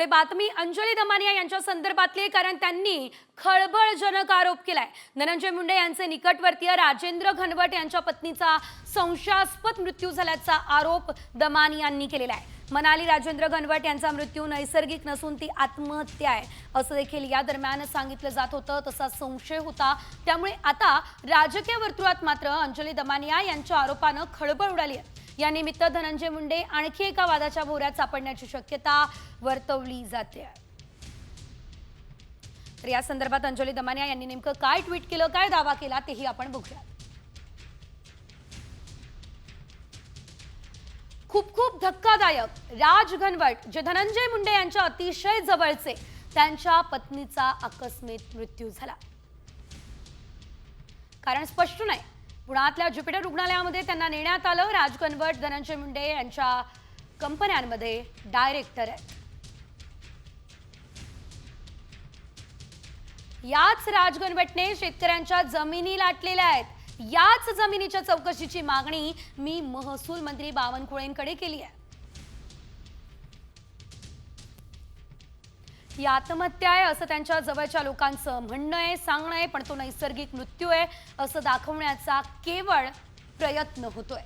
पुढे बातमी अंजली दमानिया यांच्या संदर्भातली, कारण त्यांनी खळबळजनक आरोप केलाय। धनंजय मुंडे यांचे निकटवर्तीय राजेंद्र घनवट यांच्या पत्नीचा संशयास्पद मृत्यू झाल्याचा आरोप दमानियांनी केलेला आहे। मनाली राजेंद्र घनवट यांचा मृत्यू नैसर्गिक नसून ती आत्महत्या आहे असं देखील या दरम्यान सांगितलं जात होतं। तसा संशय होता, त्यामुळे आता राजकीय वर्तुळात मात्र अंजली दमानिया यांच्या आरोपानं खळबळ उडाली आहे। या निमित्त धनंजय मुंडे आणखी एका वादाच्या भोवऱ्यात सापडण्याची शक्यता वर्तवली जाते। तर या संदर्भात अंजली दमानिया यांनी नेमकं काय ट्विट केलं, काय दावा केला तेही आपण बघूया। खूप खूप धक्कादायक, राज घनवट जे धनंजय मुंडे यांच्या अतिशय जवळचे, त्यांच्या पत्नीचा आकस्मिक मृत्यू झाला। कारण स्पष्ट नाही। पुण्यातल्या ज्युपिटर रुग्णालयामध्ये त्यांना नेण्यात आलं। राज घनवट धनंजय मुंडे यांच्या कंपन्यांमध्ये डायरेक्टर आहेत। याच राज घनवटने शेतकऱ्यांच्या जमिनी लाटलेल्या आहेत। याच जमिनीच्या चौकशीची मागणी मी महसूल मंत्री बावनकुळेंकडे केली आहे। ही आत्महत्या आहे असं त्यांच्या जवळच्या लोकांचं म्हणणं आहे, सांगणं आहे, पण तो नैसर्गिक मृत्यू आहे असं दाखवण्याचा केवळ प्रयत्न होतोय।